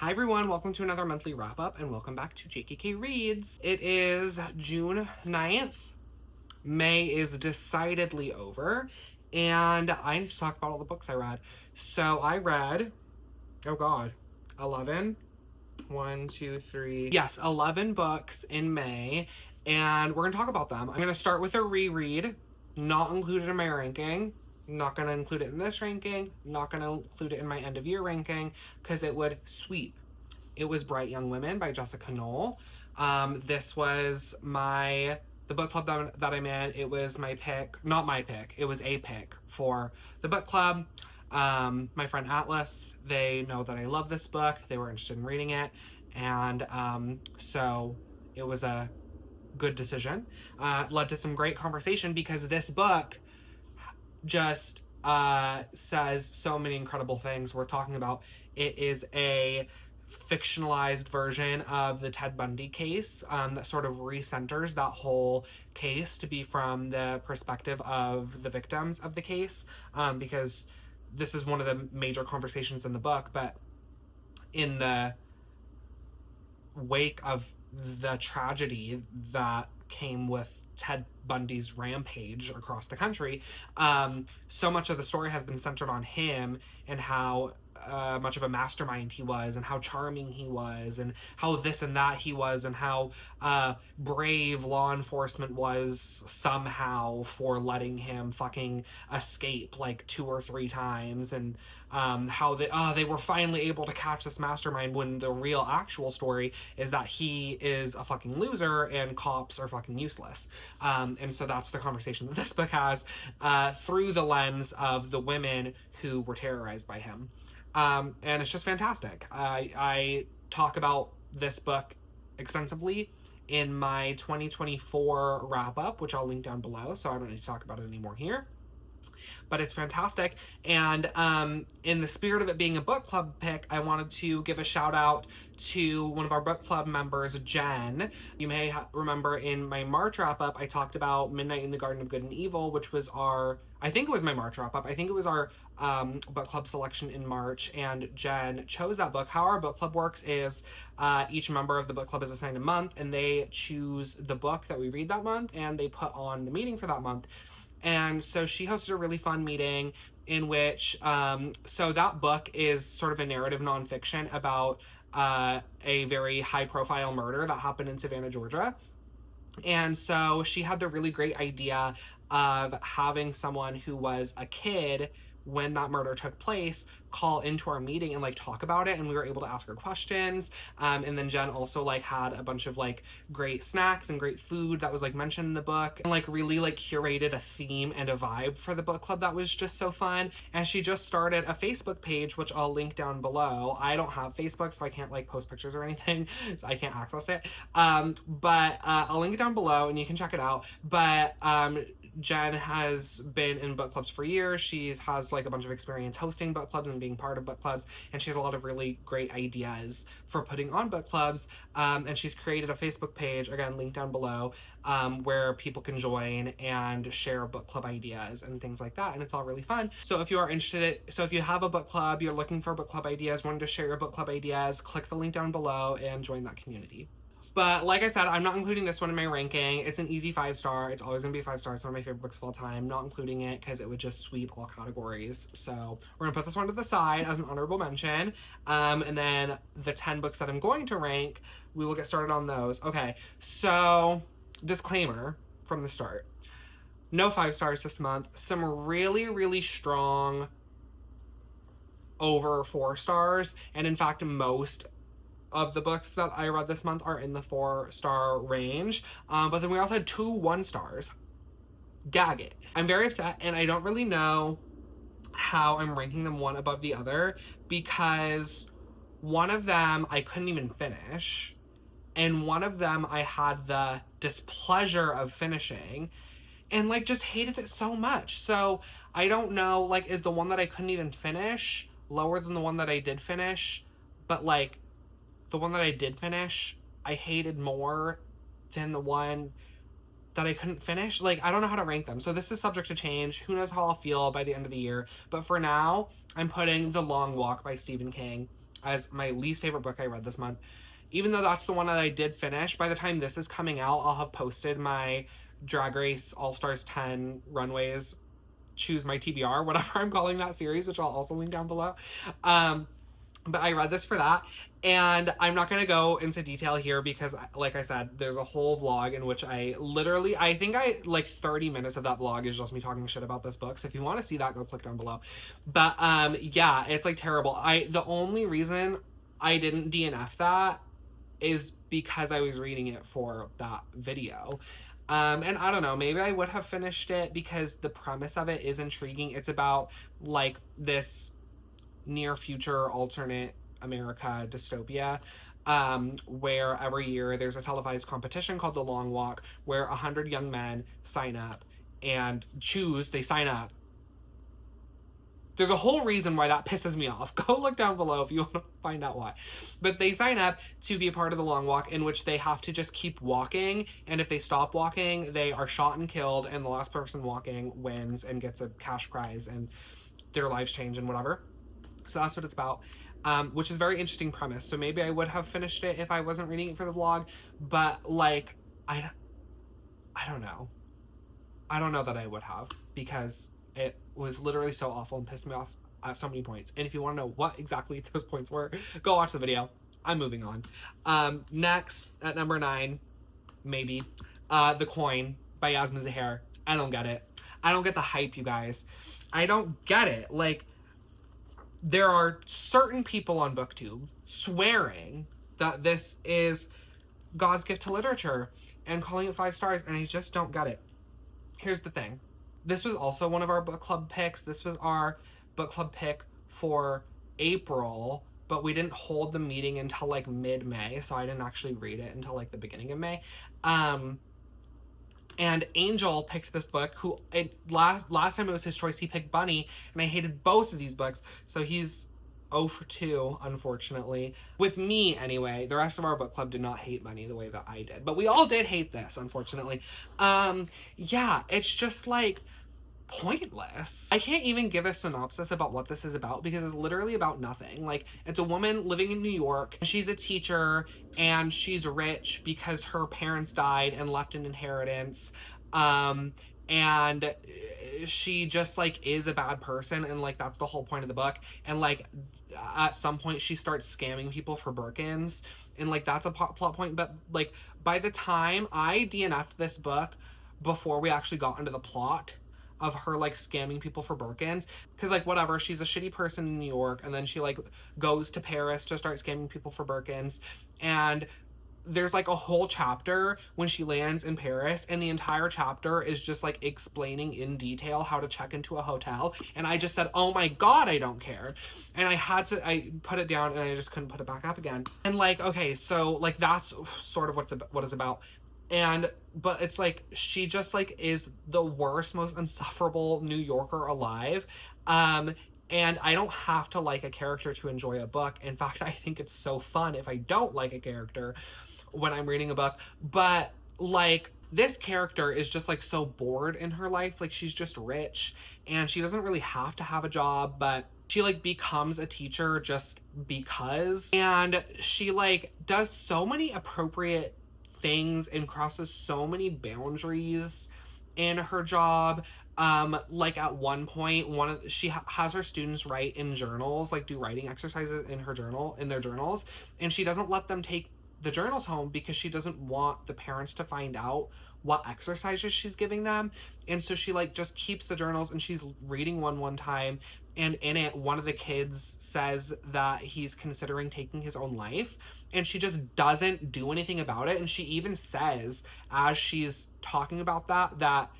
Hi everyone, welcome to another monthly wrap-up and welcome back to JKK Reads. It is June 9th. May is decidedly over and I need to talk about all the books I read. So I read, oh god, 11? 1, 2, 3. Yes, 11 books in May and we're going to talk about them. I'm going to start with a reread, not included in my ranking. Not going to include it in this ranking, not going to include it in my end of year ranking because it would sweep. It was Bright Young Women by Jessica Knoll. This was the book club that I'm in. It was my pick, not my pick, it was a pick for the book club. My friend Atlas, they know that I love this book. They were interested in reading it. And so it was a good decision. Led to some great conversation because this book just says so many incredible things worth talking about. It is a fictionalized version of the Ted Bundy case that sort of recenters that whole case to be from the perspective of the victims of the case, because this is one of the major conversations in the book. But in the wake of the tragedy that came with Ted Bundy's rampage across the country, so much of the story has been centered on him and how much of a mastermind he was and how charming he was and how this and that he was and how brave law enforcement was somehow for letting him fucking escape like 2 or 3 times, and how they were finally able to catch this mastermind when the real actual story is that he is a fucking loser and cops are fucking useless. And so that's the conversation that this book has through the lens of the women who were terrorized by him. And it's just fantastic. I talk about this book extensively in my 2024 wrap-up, which I'll link down below, so I don't need to talk about it anymore here. But it's fantastic. And in the spirit of it being a book club pick, I wanted to give a shout out to one of our book club members, Jen. You may remember in my March wrap up, I talked about Midnight in the Garden of Good and Evil, which was I think it was my March wrap up. I think it was our book club selection in March, and Jen chose that book. How our book club works is each member of the book club is assigned a month, and they choose the book that we read that month, and they put on the meeting for that month. And so she hosted a really fun meeting in which, so that book is sort of a narrative nonfiction about a very high profile murder that happened in Savannah, Georgia. And so she had the really great idea of having someone who was a kid when that murder took place call into our meeting and like talk about it, and we were able to ask her questions, and then Jen also like had a bunch of like great snacks and great food that was like mentioned in the book, and like really like curated a theme and a vibe for the book club that was just so fun. And she just started a Facebook page, which I'll link down below. I don't have Facebook, so I can't like post pictures or anything, so I can't access it, but I'll link it down below and you can check it out. But Jen has been in book clubs for years. She has like a bunch of experience hosting book clubs and being part of book clubs, and she has a lot of really great ideas for putting on book clubs, and she's created a Facebook page, again linked down below, where people can join and share book club ideas and things like that, and it's all really fun. So if you are interested, so if you have a book club, you're looking for book club ideas, wanting to share your book club ideas, click the link down below and join that community. But like I said, I'm not including this one in my ranking. It's an easy 5-star. It's always going to be 5 stars. It's one of my favorite books of all time. Not including it because it would just sweep all categories. So we're going to put this one to the side as an honorable mention. And then the 10 books that I'm going to rank, we will get started on those. Okay, so disclaimer from the start. No 5 stars this month. Some really, really strong over 4 stars. And in fact, most of the books that I read this month are in the 4-star range. But then we also had 2 1-stars. Gag it. I'm very upset, and I don't really know how I'm ranking them one above the other, because one of them I couldn't even finish, and one of them I had the displeasure of finishing, and like just hated it so much. So I don't know, like, is the one that I couldn't even finish lower than the one that I did finish? But like, the one that I did finish, I hated more than the one that I couldn't finish. Like, I don't know how to rank them. So this is subject to change. Who knows how I'll feel by the end of the year. But for now, I'm putting The Long Walk by Stephen King as my least favorite book I read this month. Even though that's the one that I did finish, by the time this is coming out, I'll have posted my Drag Race All Stars 10 Runways Choose My TBR, whatever I'm calling that series, which I'll also link down below. But I read this for that, and I'm not going to go into detail here because, like I said, there's a whole vlog in which I think 30 minutes of that vlog is just me talking shit about this book. So if you want to see that, go click down below. But yeah, it's like terrible. The only reason I didn't DNF that is because I was reading it for that video. And I don't know, maybe I would have finished it because the premise of it is intriguing. It's about like this near future alternate America dystopia, where every year there's a televised competition called the Long Walk where 100 young men sign up and they sign up. There's a whole reason why that pisses me off. Go look down below if you want to find out why. But they sign up to be a part of the Long Walk, in which they have to just keep walking, and if they stop walking, they are shot and killed, and the last person walking wins and gets a cash prize, and their lives change and whatever. So that's what it's about, which is a very interesting premise. So maybe I would have finished it if I wasn't reading it for the vlog, but like, I don't know. I don't know that I would have, because it was literally so awful and pissed me off at so many points. And if you want to know what exactly those points were, go watch the video. I'm moving on. Next, at number 9, maybe, The Coin by Yasmin Zaher. I don't get it. I don't get the hype, you guys. I don't get it. Like, there are certain people on BookTube swearing that this is God's gift to literature and calling it 5 stars, and I just don't get it. Here's the thing. This was also one of our book club picks. This was our book club pick for April, but we didn't hold the meeting until like mid-May, so I didn't actually read it until like the beginning of May. And Angel picked this book, last time it was his choice, he picked Bunny, and I hated both of these books, so he's 0 for 2, unfortunately. With me, anyway. The rest of our book club did not hate Bunny the way that I did, but we all did hate this, unfortunately. Yeah, it's just, like, pointless. I can't even give a synopsis about what this is about because it's literally about nothing. Like, it's a woman living in New York. She's a teacher and she's rich because her parents died and left an inheritance. And she just like is a bad person, and like that's the whole point of the book. And like at some point she starts scamming people for Birkins, and like that's a plot point. But like by the time I DNF'd this book, before we actually got into the plot of her like scamming people for Birkins, because like whatever, she's a shitty person in New York, and then she like goes to Paris to start scamming people for Birkins, and there's like a whole chapter when she lands in Paris, and the entire chapter is just like explaining in detail how to check into a hotel, and I just said, oh my god, I don't care. And I put it down and I just couldn't put it back up again. And like, okay, so like that's sort of what it's about. But it's like she just like is the worst, most insufferable New Yorker alive. And I don't have to like a character to enjoy a book. In fact, I think it's so fun if I don't like a character when I'm reading a book. But like this character is just like so bored in her life. Like she's just rich and she doesn't really have to have a job, but she like becomes a teacher just because. And she like does so many appropriate things and crosses so many boundaries in her job. Like at one point, she has her students write in journals, like do writing exercises in their journals, and she doesn't let them take the journals home because she doesn't want the parents to find out what exercises she's giving them. And so she like just keeps the journals, and she's reading one time, and in it one of the kids says that he's considering taking his own life, and she just doesn't do anything about it. And she even says, as she's talking about that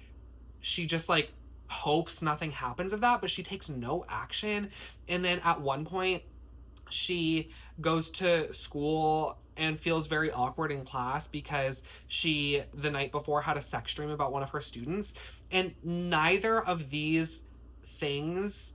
she just like hopes nothing happens of that, but she takes no action. And then at one point she goes to school and feels very awkward in class because she the night before had a sex dream about one of her students, and neither of these things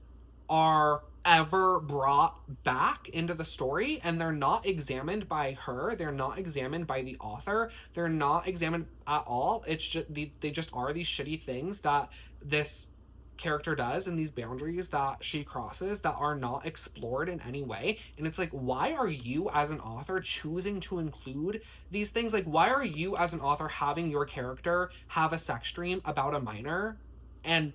are ever brought back into the story, and they're not examined by her, they're not examined by the author, they're not examined at all. It's just they just are these shitty things that this character does and these boundaries that she crosses that are not explored in any way. And it's like, why are you as an author choosing to include these things? Like, why are you as an author having your character have a sex dream about a minor, and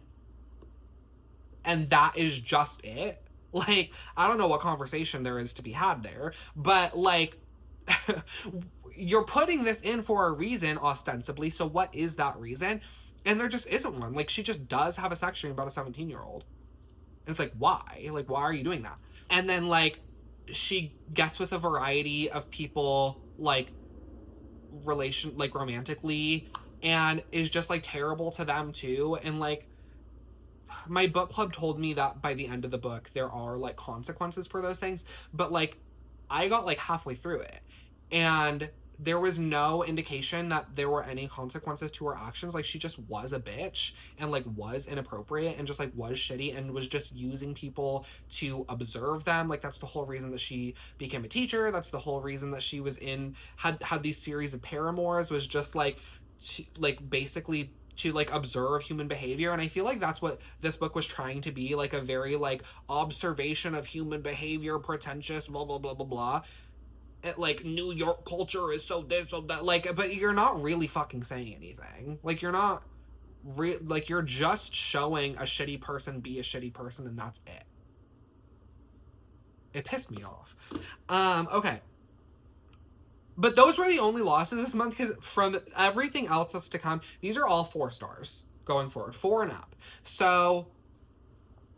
that is just it? Like, I don't know what conversation there is to be had there, but like you're putting this in for a reason, ostensibly. So what is that reason? And there just isn't one. Like, she just does have a sex dream about a 17-year-old. And it's like, why? Like, why are you doing that? And then, like, she gets with a variety of people, like, romantically, and is just, like, terrible to them, too. And, like, my book club told me that by the end of the book, there are, like, consequences for those things. But, like, I got, like, halfway through it. And there was no indication that there were any consequences to her actions. Like, she just was a bitch and, like, was inappropriate and just, like, was shitty and was just using people to observe them. Like, that's the whole reason that she became a teacher. That's the whole reason that she was had these series of paramours, was just, like, basically to, like, observe human behavior. And I feel like that's what this book was trying to be, like, a very, like, observation of human behavior, pretentious, blah, blah, blah, blah, blah. Like, New York culture is so this, so that, like, but you're not really fucking saying anything. Like, you're not like, you're just showing a shitty person be a shitty person, and that's it. It pissed me off. Okay. But those were the only losses this month, because from everything else that's to come, these are all 4 stars going forward, 4 and up. So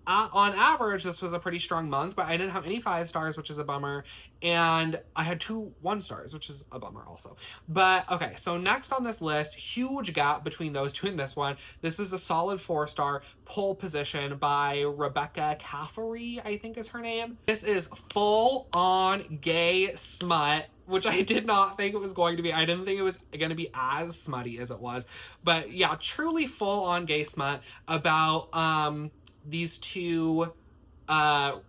on average, this was a pretty strong month, but I didn't have any 5 stars, which is a bummer. And I had 2 1 stars, which is a bummer also. But okay, so next on this list, huge gap between those 2 and this one. This is a solid 4-star, Pole Position by Rebecca Caffrey, I think is her name. This is full on gay smut, which I did not think it was going to be. I didn't think it was going to be as smutty as it was. But yeah, truly full on gay smut about these 2 not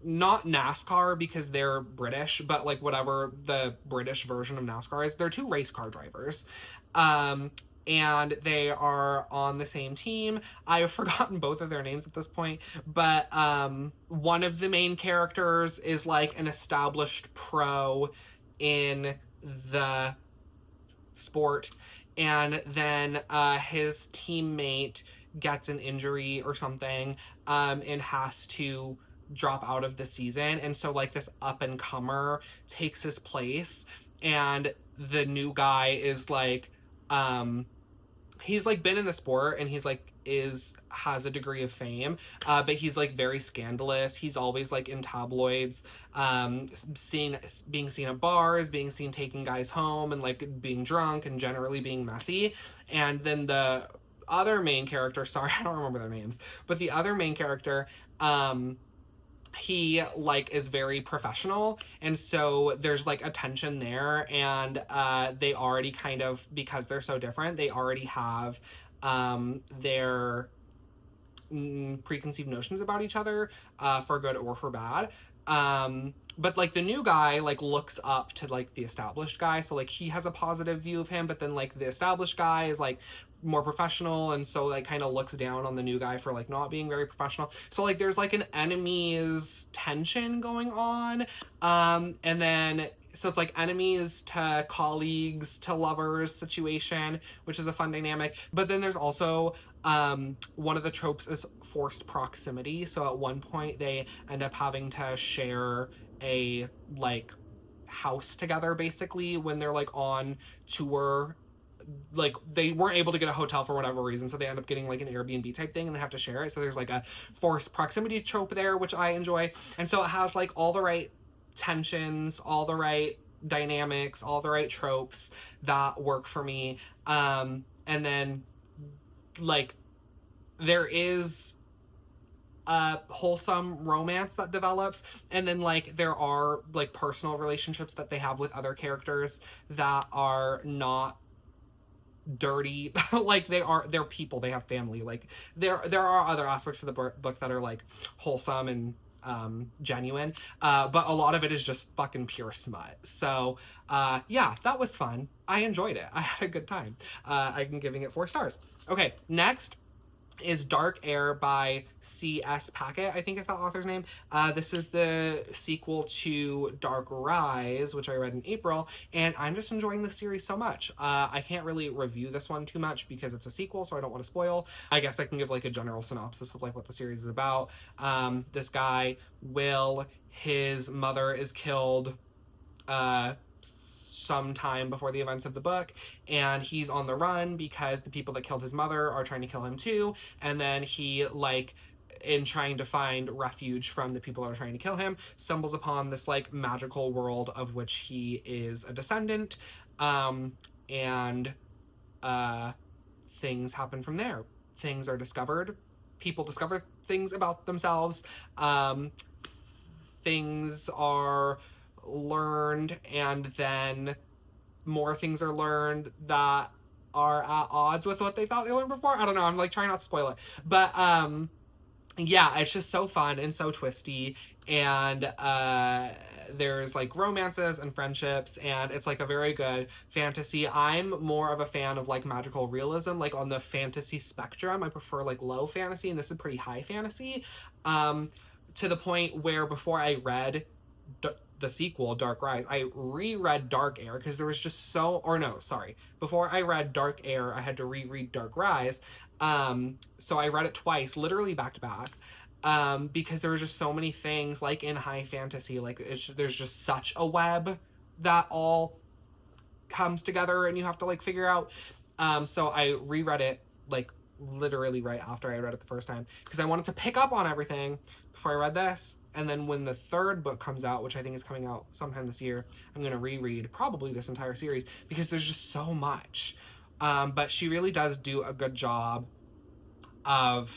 NASCAR because they're British, but like whatever the British version of NASCAR is. They're 2 race car drivers. And they are on the same team. I've forgotten both of their names at this point, but one of the main characters is like an established pro in the sport, and then his teammate gets an injury or something, and has to drop out of the season. And so, like, this up-and-comer takes his place, and the new guy is, like, he's, like, been in the sport, and he's, like, has a degree of fame, but he's, like, very scandalous. He's always, like, in tabloids, being seen at bars, being seen taking guys home, and, like, being drunk, and generally being messy. And then the other main character, sorry, I don't remember their names, but the other main character, he, like, is very professional, and so there's, like, a tension there, and they already kind of, because they're so different, they already have their preconceived notions about each other, for good or for bad. But, like, the new guy, like, looks up to, like, the established guy, so, like, he has a positive view of him, but then, like, the established guy is, like, more professional, and so, like, kind of looks down on the new guy for, like, not being very professional. So, like, there's, like, an enemies tension going on, and then, so it's, like, enemies to colleagues to lovers situation, which is a fun dynamic. But then there's also, one of the tropes is forced proximity, so at one point they end up having to share a, like, house together, basically, when they're, like, on tour. Like, they weren't able to get a hotel for whatever reason, so they end up getting, like, an Airbnb type thing, and they have to share it. So there's, like, a forced proximity trope there, which I enjoy. And so it has, like, all the right tensions, all the right dynamics, all the right tropes that work for me. And then, like, there is a wholesome romance that develops, and then, like, there are, like, personal relationships that they have with other characters that are not dirty. Like, they're people, they have family. Like, there are other aspects of the book that are, like, wholesome and genuine, but a lot of it is just fucking pure smut. So yeah, that was fun. I enjoyed it. I had a good time. I'm giving it 4 stars. Okay, next is Dark Air by C.S. Packet, I think is that author's name. This is the sequel to Dark Rise, which I read in April, and I'm just enjoying the series so much. I can't really review this one too much because it's a sequel, so I don't want to spoil. I guess I can give like a general synopsis of like what the series is about. This guy, Will, his mother is killed sometime before the events of the book, and he's on the run because the people that killed his mother are trying to kill him too. And then he, like, in trying to find refuge from the people that are trying to kill him, stumbles upon this like magical world of which he is a descendant. And things happen from there. Things are discovered. People discover things about themselves. Things are learned, and then more things are learned that are at odds with what they thought they learned before. I don't know. I'm like trying not to spoil it, but yeah, it's just so fun and so twisty, and there's like romances and friendships, and it's like a very good fantasy. I'm more of a fan of like magical realism, like on the fantasy spectrum. I prefer like low fantasy, and this is pretty high fantasy, to the point where before I read the sequel, Dark Rise, I reread Dark Air because there was just so, or no, sorry. Before I read Dark Air, I had to reread Dark Rise. So I read it twice, literally back to back, because there were just so many things, like in high fantasy, like there's just such a web that all comes together and you have to like figure out. So I reread it like literally right after I read it the first time because I wanted to pick up on everything before I read this. And then when the third book comes out, which I think is coming out sometime this year, I'm going to reread probably this entire series because there's just so much. But she really does do a good job of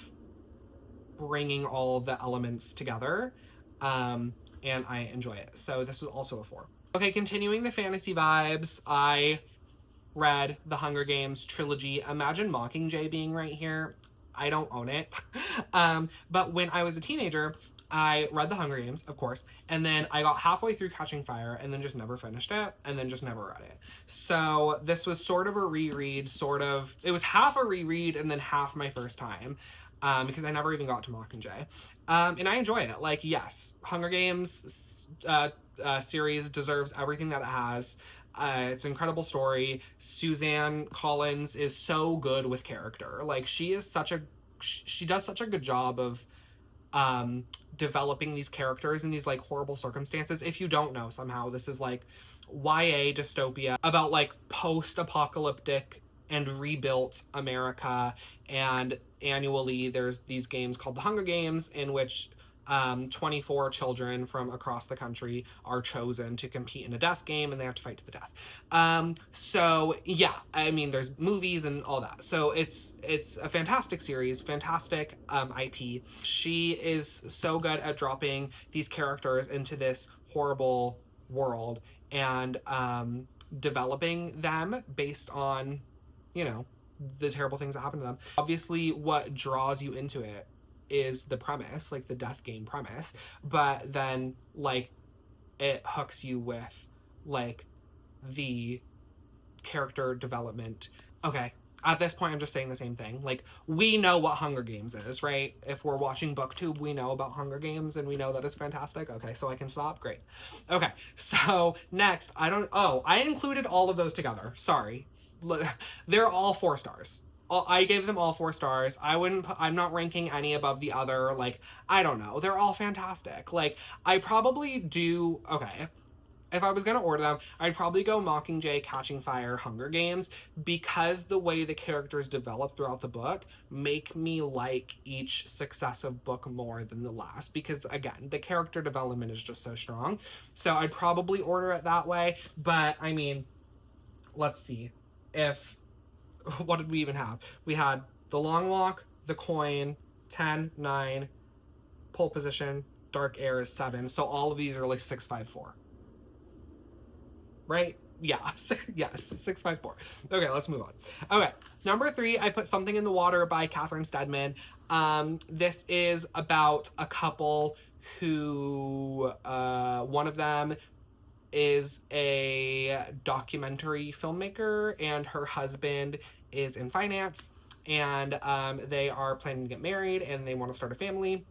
bringing all the elements together. And I enjoy it. So this was also a 4. Okay, continuing the fantasy vibes, I read the Hunger Games trilogy. Imagine Mockingjay being right here. I don't own it. But when I was a teenager, I read the Hunger Games, of course, and then I got halfway through Catching Fire and then just never finished it, and then just never read it. So this was sort of a reread, it was half a reread and then half my first time. Because I never even got to Mockingjay. And I enjoy it. Like, yes, Hunger Games series deserves everything that it has. It's an incredible story. Suzanne Collins is so good with character. Like, she does such a good job of developing these characters in these like horrible circumstances. If you don't know, somehow this is like YA dystopia about like post-apocalyptic and rebuilt America, and annually there's these games called the Hunger Games in which 24 children from across the country are chosen to compete in a death game, and they have to fight to the death. So yeah, I mean, there's movies and all that. So it's a fantastic series, fantastic IP. She is so good at dropping these characters into this horrible world and developing them based on, you know, the terrible things that happen to them. Obviously, what draws you into it is the premise, like the death game premise, but then like it hooks you with like the character development. Okay, at this point I'm just saying the same thing. Like, we know what Hunger Games is, right? If we're watching BookTube, we know about Hunger Games and we know that it's fantastic. Okay, so I can stop. Great. Okay, so next, I included all of those together. Sorry. They're all 4 stars. I gave them all 4 stars. I'm not ranking any above the other. Like, I don't know. They're all fantastic. Like, I probably do, okay, if I was going to order them, I'd probably go Mockingjay, Catching Fire, Hunger Games, because the way the characters develop throughout the book make me like each successive book more than the last, because again, the character development is just so strong. So I'd probably order it that way. But I mean, let's see. What did we even have? We had The Long Walk, The Coin, 10, 9, Pole Position, Dark Air is 7. So all of these are like 6, 5, 4. Right? Yeah. Yes, 6, 5, 4. Okay, let's move on. Okay, number 3, I put Something in the Water by Catherine Steadman. This is about a couple who, one of them is a documentary filmmaker and her husband is in finance, and they are planning to get married and they want to start a family.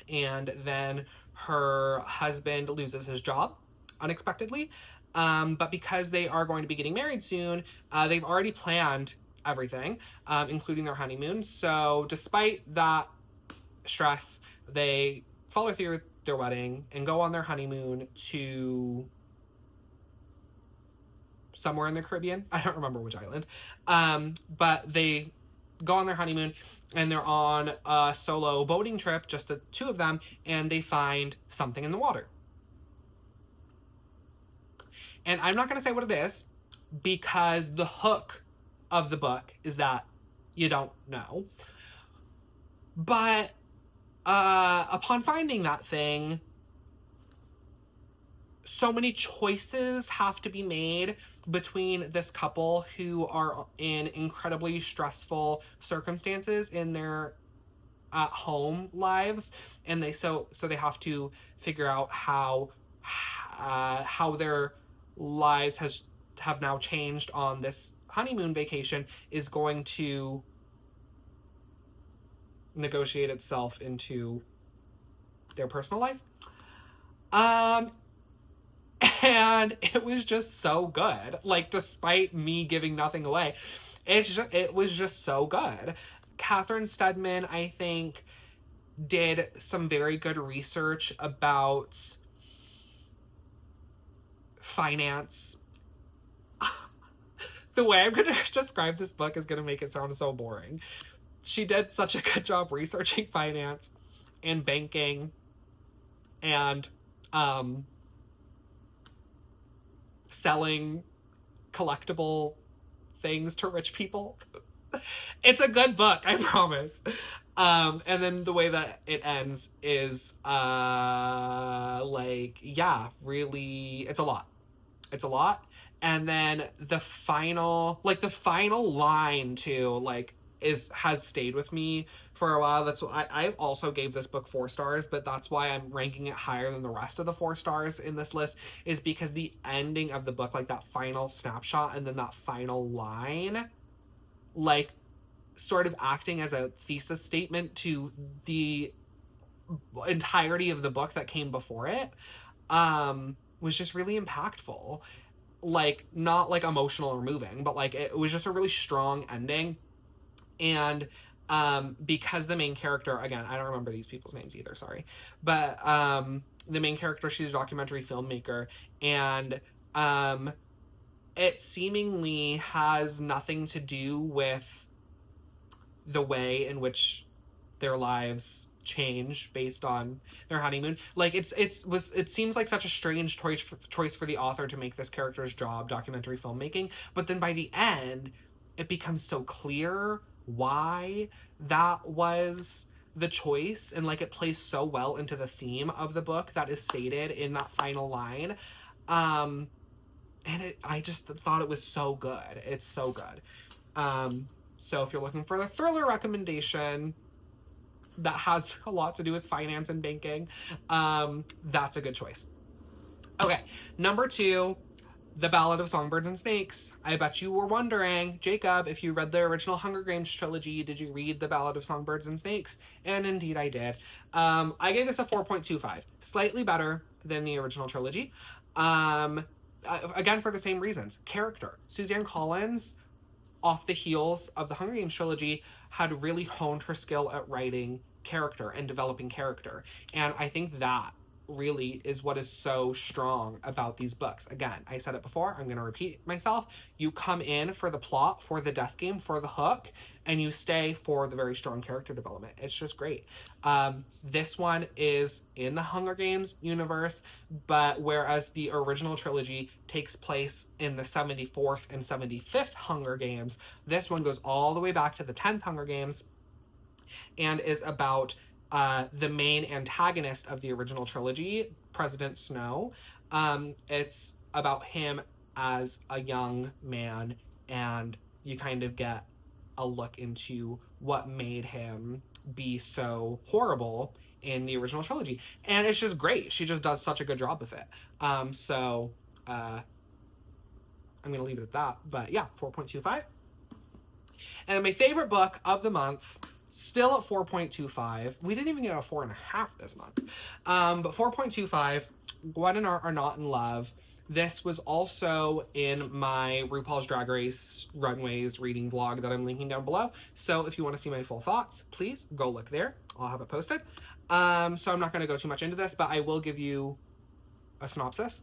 And then her husband loses his job unexpectedly. But because they are going to be getting married soon, they've already planned everything, including their honeymoon. So, despite that stress, they follow through with their wedding and go on their honeymoon to somewhere in the Caribbean. I don't remember which island. But they go on their honeymoon and they're on a solo boating trip, just the two of them, and they find something in the water. And I'm not going to say what it is because the hook of the book is that you don't know. But upon finding that thing, so many choices have to be made between this couple who are in incredibly stressful circumstances in their at home lives, and they they have to figure out how their lives have now changed on this honeymoon vacation is going to negotiate itself into their personal life. And it was just so good. Like, despite me giving nothing away, it was just so good. Catherine Steadman, I think, did some very good research about finance. The way I'm going to describe this book is going to make it sound so boring. She did such a good job researching finance and banking and selling collectible things to rich people. It's a good book, I promise. And then the way that it ends is really, it's a lot. It's a lot. And then the final line too, has stayed with me for a while. That's why I also gave this book 4 stars, but that's why I'm ranking it higher than the rest of the 4 stars in this list, is because the ending of the book, like that final snapshot and then that final line, like sort of acting as a thesis statement to the entirety of the book that came before it, was just really impactful. Like, not like emotional or moving, but like it was just a really strong ending. And because the main character, again, I don't remember these people's names either, sorry, but the main character, she's a documentary filmmaker, and it seemingly has nothing to do with the way in which their lives change based on their honeymoon. Like, it seems like such a strange choice for the author to make this character's job documentary filmmaking, but then by the end it becomes so clear why that was the choice, and like it plays so well into the theme of the book that is stated in that final line. And I just thought it was so good. It's so good. So if you're looking for a thriller recommendation that has a lot to do with finance and banking, that's a good choice. Okay, number 2, The Ballad of Songbirds and Snakes. I bet you were wondering, Jacob, if you read the original Hunger Games trilogy, did you read The Ballad of Songbirds and Snakes? And indeed I did. I gave this a 4.25. Slightly better than the original trilogy. Again, for the same reasons. Character. Suzanne Collins, off the heels of the Hunger Games trilogy, had really honed her skill at writing character and developing character. And I think that really is what is so strong about these books. Again, I said it before, I'm going to repeat myself. You come in for the plot, for the death game, for the hook, and you stay for the very strong character development. It's just great. This one is in the Hunger Games universe, but whereas the original trilogy takes place in the 74th and 75th Hunger Games, this one goes all the way back to the 10th Hunger Games and is about the main antagonist of the original trilogy, President Snow. It's about him as a young man, and you kind of get a look into what made him be so horrible in the original trilogy. And it's just great. She just does such a good job with it. So I'm going to leave it at that. But yeah, 4.25. And my favorite book of the month, still at 4.25. We didn't even get a 4.5 this month. But 4.25, Gwen and Art Are Not in Love. This was also in my RuPaul's Drag Race Runways reading vlog that I'm linking down below. So if you want to see my full thoughts, please go look there. I'll have it posted. So I'm not going to go too much into this, but I will give you a synopsis.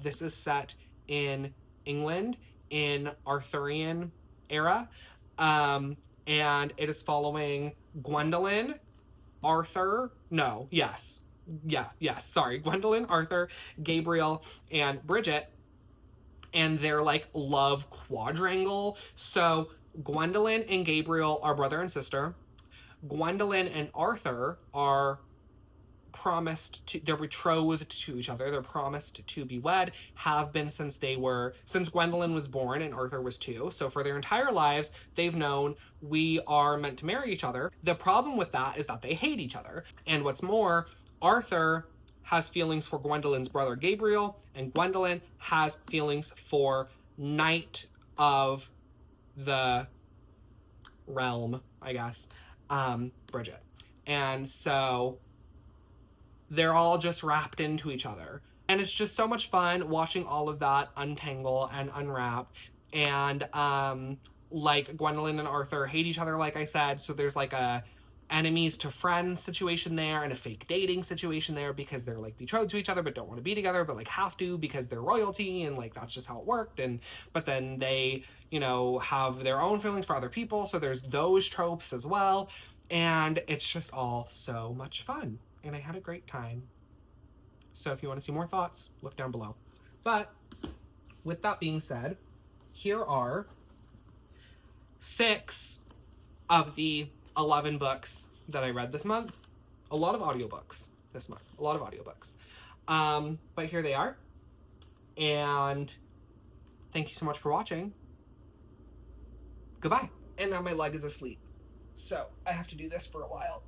This is set in England in Arthurian era. And it is following Gwendolyn, Gwendolyn, Arthur, Gabriel, and Bridget, and their like love quadrangle. So Gwendolyn and Gabriel are brother and sister. Gwendolyn and Arthur are they're betrothed to each other. They're promised to be wed, have been since Gwendolyn was born and Arthur was 2. So for their entire lives, they've known we are meant to marry each other. The problem with that is that they hate each other. And what's more, Arthur has feelings for Gwendolyn's brother Gabriel, and Gwendolyn has feelings for Knight of the Realm, I guess, Bridget. And so they're all just wrapped into each other. And it's just so much fun watching all of that untangle and unwrap. And like Gwendolyn and Arthur hate each other, like I said. So there's like a enemies to friends situation there and a fake dating situation there because they're like betrothed to each other but don't want to be together but like have to because they're royalty and like that's just how it worked. And but then they, you know, have their own feelings for other people. So there's those tropes as well. And it's just all so much fun. And I had a great time. So if you want to see more thoughts, look down below. But with that being said, here are 6 of the 11 books that I read this month. A lot of audiobooks this month. A lot of audiobooks. But here they are. And thank you so much for watching. Goodbye. And now my leg is asleep. So I have to do this for a while.